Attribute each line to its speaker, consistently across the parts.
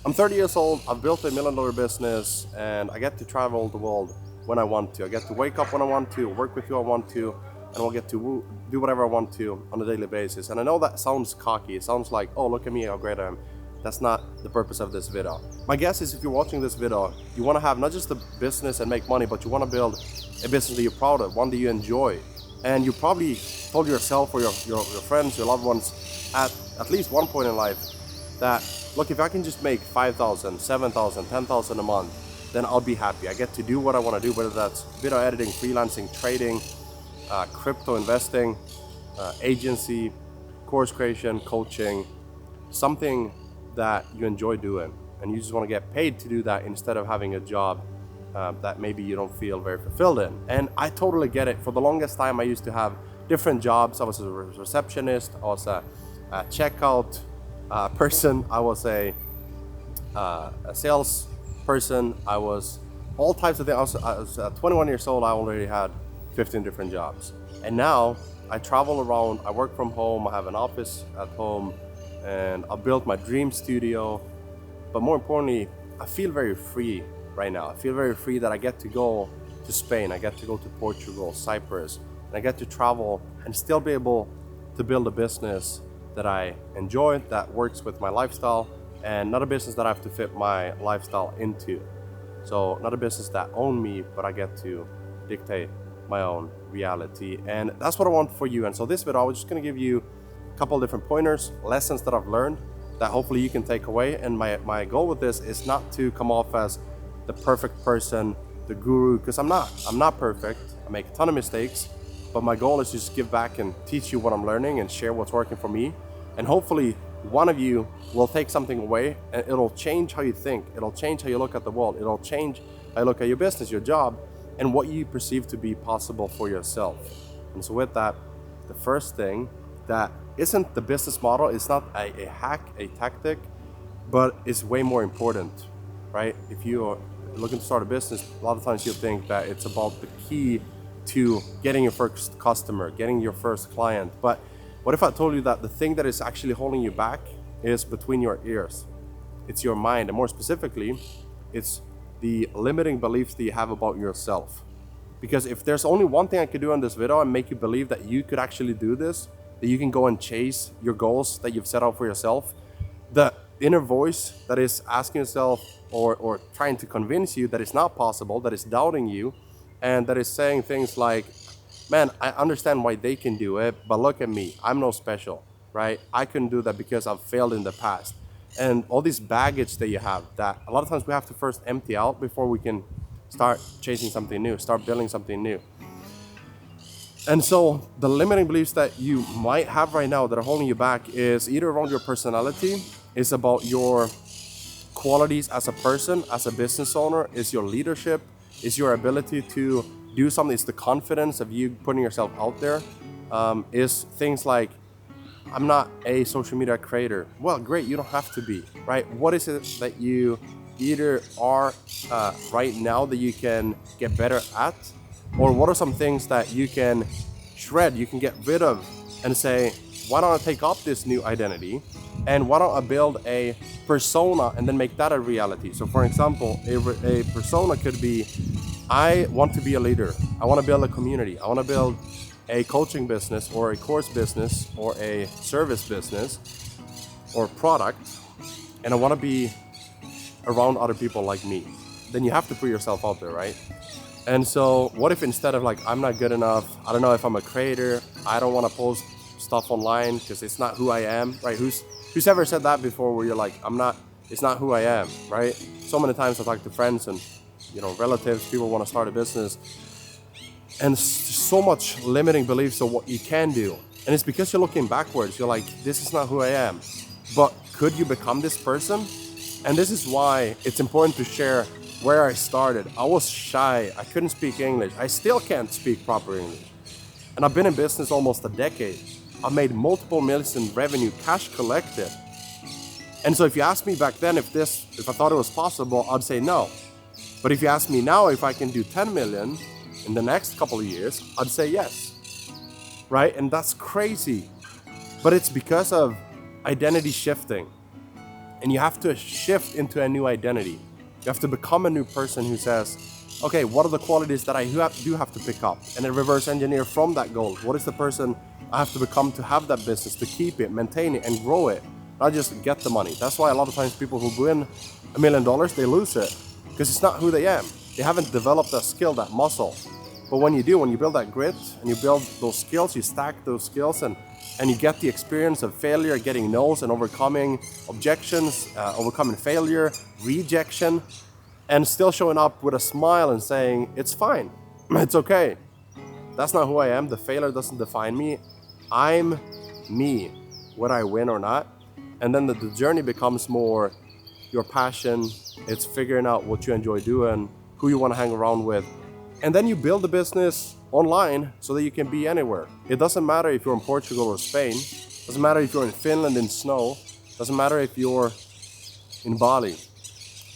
Speaker 1: I'm 30 years old, I've built a $1 million business, and I get to travel the world when I want to. I get to wake up when I want to, work with who I want to, and I'll get to do whatever I want to on a daily basis. And I know that sounds cocky. It sounds like, oh, look at me, how great I am. That's not the purpose of this video. My guess is if you're watching this video, you want to have not just a business and make money, but you want to build a business that you're proud of, one that you enjoy. And you probably told yourself or your friends, your loved ones at least one point in life that, look, if I can just make 5,000, 7,000, 10,000 a month, then I'll be happy. I get to do what I want to do, whether that's video editing, freelancing, trading, crypto investing, agency, course creation, coaching, something that you enjoy doing, and you just want to get paid to do that instead of having a job that maybe you don't feel very fulfilled in. And I totally get it. For the longest time, I used to have different jobs. I was a receptionist, I was a checkout person, I was a sales person, I was all types of things. I was 21 years old, I already had 15 different jobs. And now I travel around, I work from home, I have an office at home, and I built my dream studio. But more importantly, I feel very free right now. I feel very free that I get to go to Spain, I get to go to Portugal, Cyprus, and I get to travel and still be able to build a business that I enjoy, that works with my lifestyle, and not a business that I have to fit my lifestyle into. So not a business that owns me, but I get to dictate my own reality. And that's what I want for you. And so this video, I was just gonna give you a couple of different pointers, lessons that I've learned that hopefully you can take away. And my goal with this is not to come off as the perfect person, the guru, because I'm not perfect. I make a ton of mistakes, but my goal is to just give back and teach you what I'm learning and share what's working for me. And hopefully one of you will take something away, and it'll change how you think. It'll change how you look at the world. It'll change how you look at your business, your job, and what you perceive to be possible for yourself. And so with that, the first thing that isn't the business model, it's not a hack, a tactic, but it's way more important, right? If you're looking to start a business, a lot of times you'll think that it's about the key to getting your first customer, getting your first client. But what if I told you that the thing that is actually holding you back is between your ears? It's your mind, and more specifically, it's the limiting beliefs that you have about yourself. Because if there's only one thing I could do on this video and make you believe that you could actually do this, that you can go and chase your goals that you've set out for yourself, the inner voice that is asking yourself or trying to convince you that it's not possible, that is doubting you, and that is saying things like, man, I understand why they can do it, but look at me, I'm no special, right? I couldn't do that because I've failed in the past. And all this baggage that you have, that a lot of times we have to first empty out before we can start chasing something new, start building something new. And so the limiting beliefs that you might have right now that are holding you back is either around your personality, is about your qualities as a person, as a business owner, is your leadership, is your ability to do something, it's the confidence of you putting yourself out there, is things like, I'm not a social media creator. Well, great, you don't have to be, right? What is it that you either are right now that you can get better at, or what are some things that you can shred, you can get rid of, and say, why don't I take up this new identity, and why don't I build a persona and then make that a reality? So for example, a persona could be, I want to be a leader, I want to build a community, I want to build a coaching business or a course business or a service business or product, and I want to be around other people like me. Then you have to put yourself out there, right? And so what if instead of like, I'm not good enough, I don't know if I'm a creator, I don't want to post stuff online because it's not who I am, right? Who's ever said that before, where you're like, it's not who I am, right? So many times I talk to friends and relatives, people want to start a business, and so much limiting beliefs of what you can do. And it's because you're looking backwards. You're like, this is not who I am. But could you become this person? And this is why it's important to share where I started. I was shy. I couldn't speak English. I still can't speak proper English. And I've been in business almost a decade. I've made multiple millions in revenue, cash collected. And so if you asked me back then if I thought it was possible, I'd say no. But if you ask me now if I can do 10 million in the next couple of years, I'd say yes. Right? And that's crazy. But it's because of identity shifting. And you have to shift into a new identity. You have to become a new person who says, okay, what are the qualities that I do have to pick up? And then reverse engineer from that goal. What is the person I have to become to have that business, to keep it, maintain it, and grow it? Not just get the money. That's why a lot of times people who win $1 million, they lose it. Because it's not who they are. They haven't developed that skill, that muscle. But when you do, when you build that grit and you build those skills, you stack those skills and you get the experience of failure, getting no's and overcoming objections, overcoming failure, rejection, and still showing up with a smile and saying, it's fine, it's okay. That's not who I am. The failure doesn't define me. I'm me, whether I win or not. And then the journey becomes more your passion. It's figuring out what you enjoy doing, who you want to hang around with. And then you build a business online so that you can be anywhere. It doesn't matter if you're in Portugal or Spain. It doesn't matter if you're in Finland in snow. It doesn't matter if you're in Bali.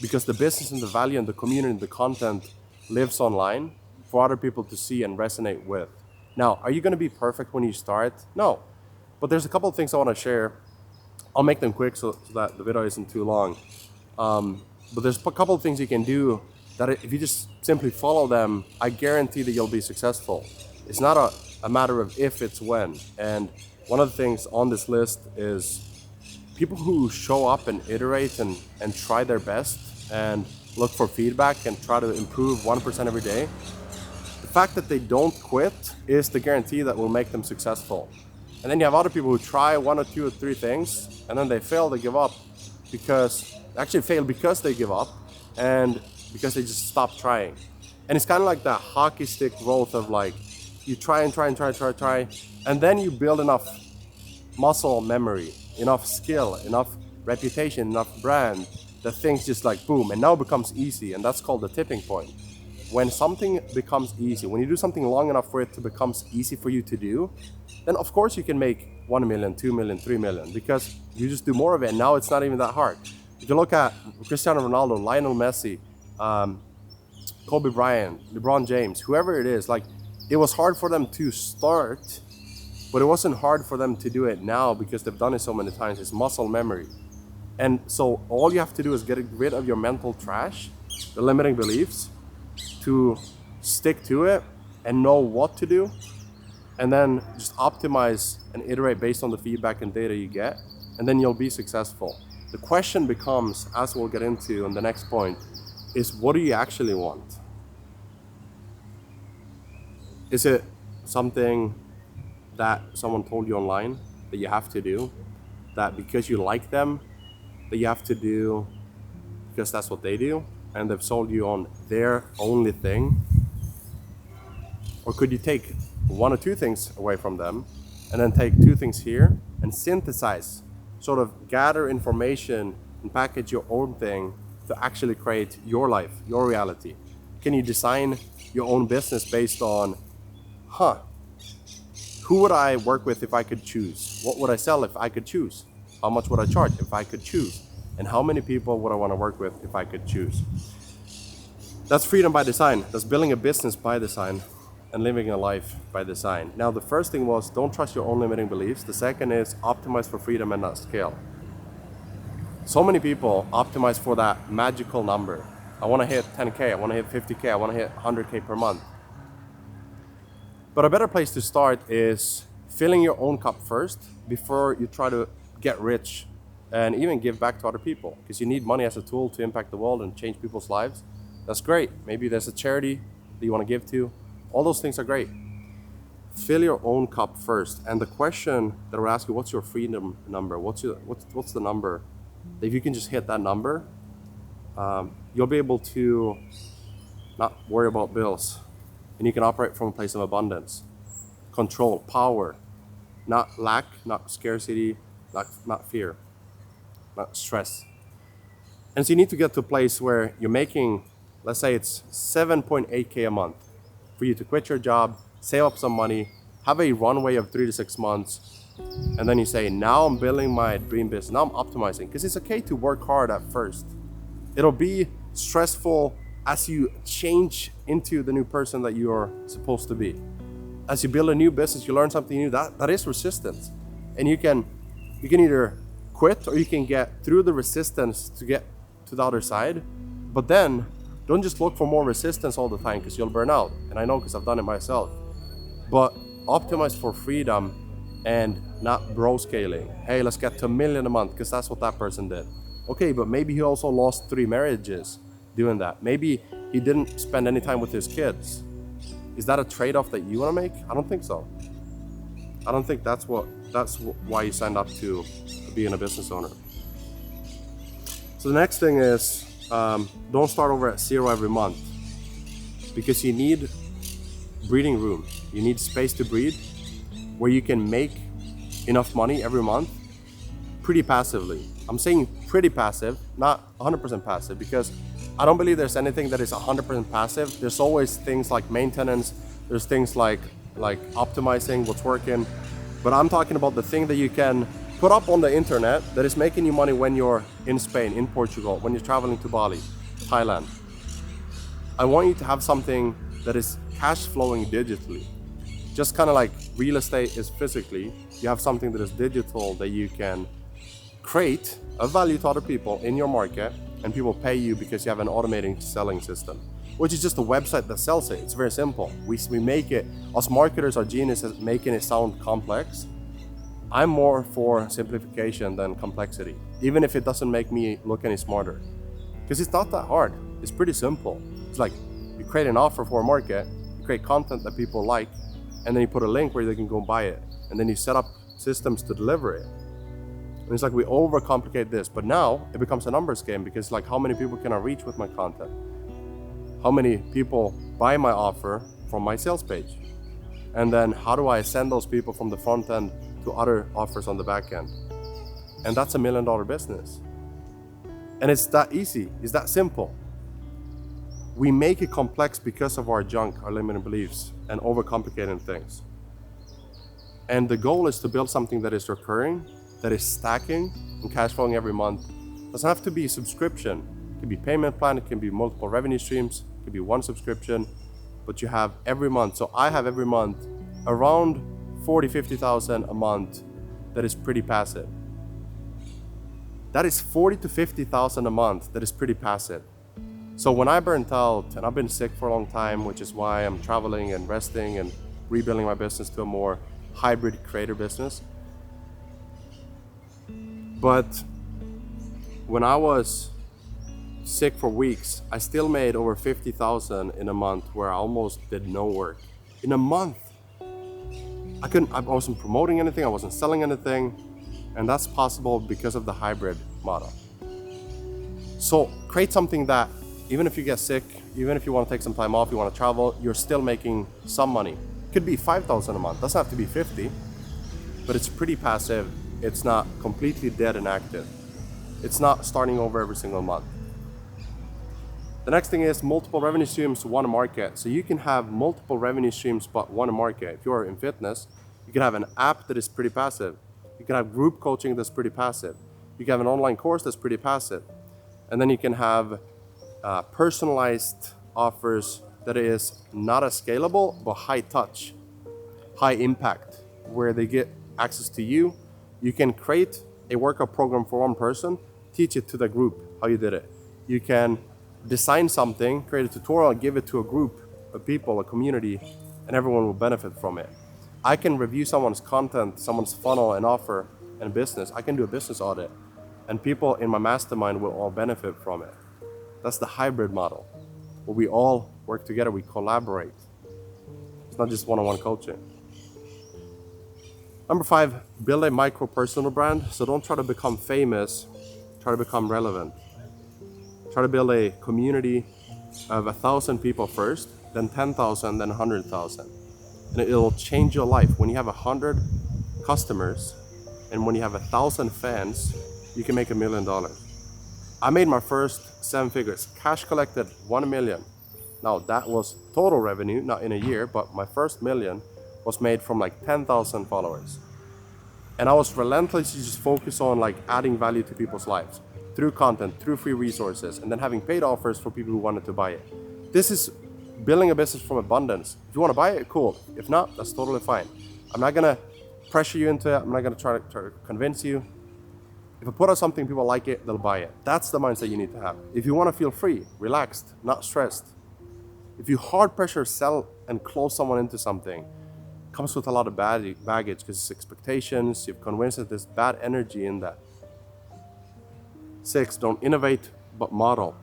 Speaker 1: Because the business and the value and the community and the content lives online for other people to see and resonate with. Now, are you going to be perfect when you start? No. But there's a couple of things I want to share. I'll make them quick so that the video isn't too long. But there's a couple of things you can do that if you just simply follow them, I guarantee that you'll be successful. It's not a matter of if, it's when. And one of the things on this list is people who show up and iterate and try their best and look for feedback and try to improve 1% every day. The fact that they don't quit is the guarantee that will make them successful. And then you have other people who try 1 or 2 or 3 things and then they fail, they give up because they give up and because they just stop trying. And it's kind of like that hockey stick growth of like, you try and try, and then you build enough muscle memory, enough skill, enough reputation, enough brand, that things just like boom, and now it becomes easy, and that's called the tipping point. When something becomes easy, when you do something long enough for it to become easy for you to do, then of course you can make 1 million, 2 million, 3 million, because you just do more of it, and now it's not even that hard. If you look at Cristiano Ronaldo, Lionel Messi, Kobe Bryant, LeBron James, whoever it is, like it was hard for them to start, but it wasn't hard for them to do it now because they've done it so many times. It's muscle memory. And so all you have to do is get rid of your mental trash, the limiting beliefs, to stick to it and know what to do, and then just optimize and iterate based on the feedback and data you get, and then you'll be successful. The question becomes, as we'll get into on the next point, is what do you actually want? Is it something that someone told you online that you have to do, that because you like them, that you have to do because that's what they do and they've sold you on their only thing? Or could you take 1 or 2 things away from them and then take 2 things here and synthesize, sort of gather information and package your own thing to actually create your life, your reality? Can you design your own business based on, who would I work with if I could choose? What would I sell if I could choose? How much would I charge if I could choose? And how many people would I want to work with if I could choose? That's freedom by design. That's building a business by design and living a life by design. Now, the first thing was don't trust your own limiting beliefs. The second is optimize for freedom and not scale. So many people optimize for that magical number. I want to hit 10K, I want to hit 50K, I want to hit 100K per month. But a better place to start is filling your own cup first before you try to get rich and even give back to other people, because you need money as a tool to impact the world and change people's lives. That's great. Maybe there's a charity that you want to give to. All those things are great. Fill your own cup first. And the question that I would ask you, what's your freedom number? What's the number? If you can just hit that number, you'll be able to not worry about bills. And you can operate from a place of abundance, control, power, not lack, not scarcity, not fear, not stress. And so you need to get to a place where you're making, let's say it's 7.8K a month for you to quit your job, save up some money, have a runway of 3 to 6 months, and then you say, now I'm building my dream business, now I'm optimizing. Because it's okay to work hard at first. It'll be stressful as you change into the new person that you're supposed to be. As you build a new business, you learn something new, that is resistance. And you can either quit or you can get through the resistance to get to the other side. But then don't just look for more resistance all the time because you'll burn out. And I know because I've done it myself. But optimize for freedom and not bro scaling. Hey, let's get to 1 million a month because that's what that person did. Okay, but maybe he also lost 3 marriages doing that. Maybe he didn't spend any time with his kids. Is that a trade-off that you want to make? I don't think so. I don't think that's why you signed up to being a business owner. So the next thing is, don't start over at 0 every month, because you need breathing room. You need space to breathe where you can make enough money every month pretty passively. I'm saying pretty passive, not 100% passive, because I don't believe there's anything that is 100% passive. There's always things like maintenance. There's things like optimizing what's working. But I'm talking about the thing that you can put up on the internet that is making you money when you're in Spain, in Portugal, when you're traveling to Bali, Thailand. I want you to have something that is cash flowing digitally. Just kind of like real estate is physically, you have something that is digital that you can create a value to other people in your market, and people pay you because you have an automating selling system, which is just a website that sells it. It's very simple. We make it, us marketers are geniuses at making it sound complex. I'm more for simplification than complexity, even if it doesn't make me look any smarter. Because it's not that hard. It's pretty simple. It's like you create an offer for a market, you create content that people like, and then you put a link where they can go buy it. And then you set up systems to deliver it. And it's like we overcomplicate this, but now it becomes a numbers game, because like, how many people can I reach with my content? How many people buy my offer from my sales page? And then how do I send those people from the front end to other offers on the back end? And that's $1 million business. And it's that easy, it's that simple. We make it complex because of our junk, our limiting beliefs, and overcomplicating things. And the goal is to build something that is recurring, that is stacking and cash flowing every month. It doesn't have to be a subscription. It can be payment plan, it can be multiple revenue streams, it can be one subscription, but you have every month. So I have every month around 40,000-50,000 a month that is pretty passive. That is 40,000 to 50,000 a month that is pretty passive. So when I burnt out, and I've been sick for a long time, which is why I'm traveling and resting and rebuilding my business to a more hybrid creator business. But when I was sick for weeks, I still made over 50,000 in a month where I almost did no work. In a month. I wasn't promoting anything, I wasn't selling anything, and that's possible because of the hybrid model. So create something that even if you get sick, even if you want to take some time off, you want to travel, you're still making some money. It could be 5,000 a month, doesn't have to be 50, but it's pretty passive. It's not completely dead and active. It's not starting over every single month. The next thing is multiple revenue streams, one market. So you can have multiple revenue streams, but one market. If you're in fitness, you can have an app that is pretty passive. You can have group coaching that's pretty passive. You can have an online course that's pretty passive. And then you can have personalized offers that is not as scalable, but high touch, high impact, where they get access to you. You can create a workout program for one person, teach it to the group how you did it. You can design something, create a tutorial, give it to a group of people, a community, and everyone will benefit from it. I can review someone's content, someone's funnel and offer and business. I can do a business audit, and people in my mastermind will all benefit from it. That's the hybrid model, where we all work together, we collaborate. It's not just one-on-one coaching. Number 5, build a micro personal brand. So don't try to become famous, try to become relevant. Try to build a community of 1,000 people first, then 10,000, then 100,000. And it'll change your life. When you have 100 customers and when you have 1,000 fans, you can make $1 million. I made my first 7 figures, cash collected 1 million. Now that was total revenue, not in a year, but my first million was made from like 10,000 followers. And I was relentlessly just focused on like adding value to people's lives through content, through free resources, and then having paid offers for people who wanted to buy it. This is building a business from abundance. If you want to buy it, cool. If not, that's totally fine. I'm not gonna pressure you into it. I'm not gonna try to convince you. If I put out something, people like it, they'll buy it. That's the mindset you need to have. If you want to feel free, relaxed, not stressed, if you hard pressure sell and close someone into something, it comes with a lot of baggage because it's expectations. You've convinced that there's bad energy in that. 6, don't innovate, but model.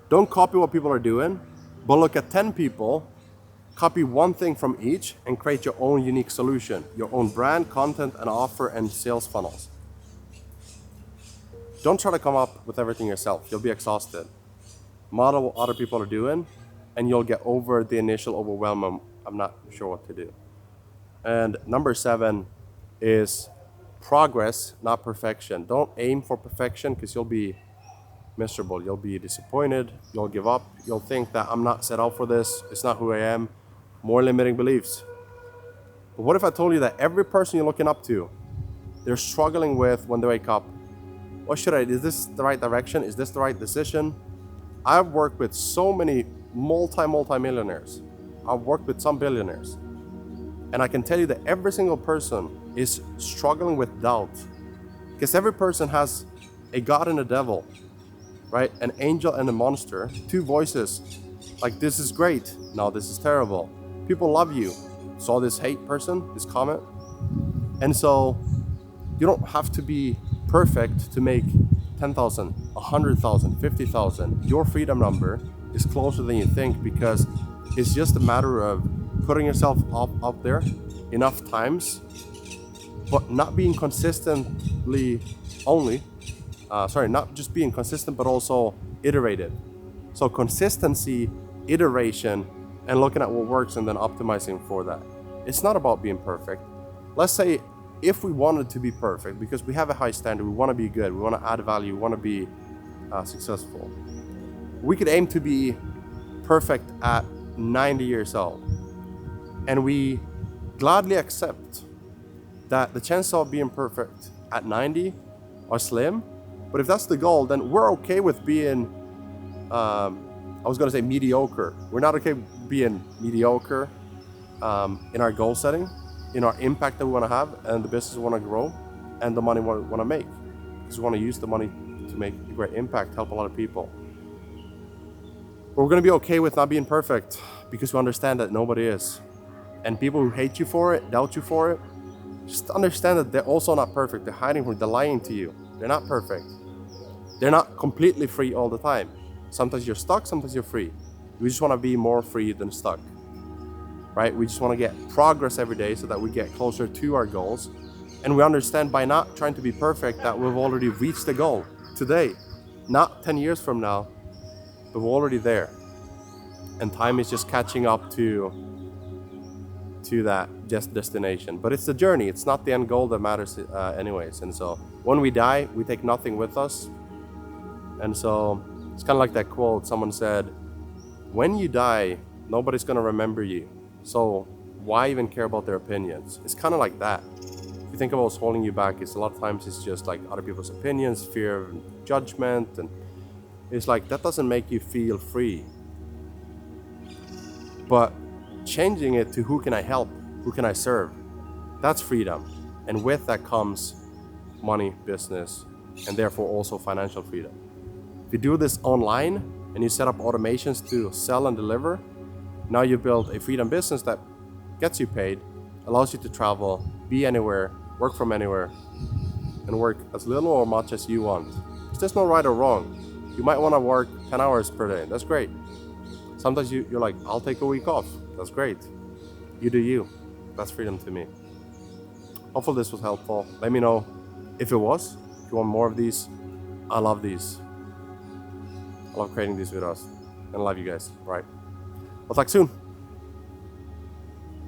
Speaker 1: Don't copy what people are doing, but look at 10 people, copy one thing from each, and create your own unique solution, your own brand, content, and offer and sales funnels. Don't try to come up with everything yourself. You'll be exhausted. Model what other people are doing, and you'll get over the initial overwhelm of I'm not sure what to do. And number 7 is progress, not perfection. Don't aim for perfection because you'll be miserable. You'll be disappointed. You'll give up. You'll think that I'm not set up for this. It's not who I am. More limiting beliefs. But what if I told you that every person you're looking up to, they're struggling with when they wake up? What should I do? Is this the right direction? Is this the right decision? I've worked with so many multi-millionaires. I've worked with some billionaires. And I can tell you that every single person is struggling with doubt. Because every person has a God and a devil, right? An angel and a monster. 2 voices. Like, this is great. No, this is terrible. People love you. Saw this hate person, this comment. And so you don't have to be perfect to make 10,000, 100,000, 50,000. Your freedom number is closer than you think because it's just a matter of putting yourself up there enough times, but not being consistently not just being consistent, but also iterative. So consistency, iteration, and looking at what works and then optimizing for that. It's not about being perfect. Let's say if we wanted to be perfect, because we have a high standard, we want to be good, we want to add value, we want to be successful. We could aim to be perfect at 90 years old. And we gladly accept that the chances of being perfect at 90 are slim. But if that's the goal, then we're okay with being, mediocre. We're not okay with being mediocre in our goal setting, in our impact that we want to have, and the business we want to grow, and the money we want to make. Because we want to use the money to make a great impact, help a lot of people. But we're going to be okay with not being perfect because we understand that nobody is. And people who hate you for it, doubt you for it, just understand that they're also not perfect. They're hiding from you, they're lying to you. They're not perfect. They're not completely free all the time. Sometimes you're stuck, sometimes you're free. We just want to be more free than stuck, right? We just want to get progress every day so that we get closer to our goals. And we understand by not trying to be perfect that we've already reached the goal today, not 10 years from now, but we're already there. And time is just catching up to that destination. But it's the journey, it's not the end goal that matters anyways. And so when we die, we take nothing with us. And so it's kind of like that quote someone said, when you die, nobody's going to remember you. So why even care about their opinions? It's kind of like that. If you think about what's holding you back, it's a lot of times it's just like other people's opinions, fear of judgment, and it's like that doesn't make you feel free. But changing it to who can I help, who can I serve, that's freedom. And with that comes money, business, and therefore also financial freedom. If you do this online and you set up automations to sell and deliver, now you build a freedom business that gets you paid, allows you to travel, be anywhere, work from anywhere, and work as little or much as you want. There's no right or wrong. You might want to work 10 hours per day. That's great. Sometimes you're like, I'll take a week off. That's great. You do you. That's freedom to me. Hopefully this was helpful. Let me know if it was. If you want more of these, I love these. I love creating these videos. And I love you guys. All right. We'll talk soon.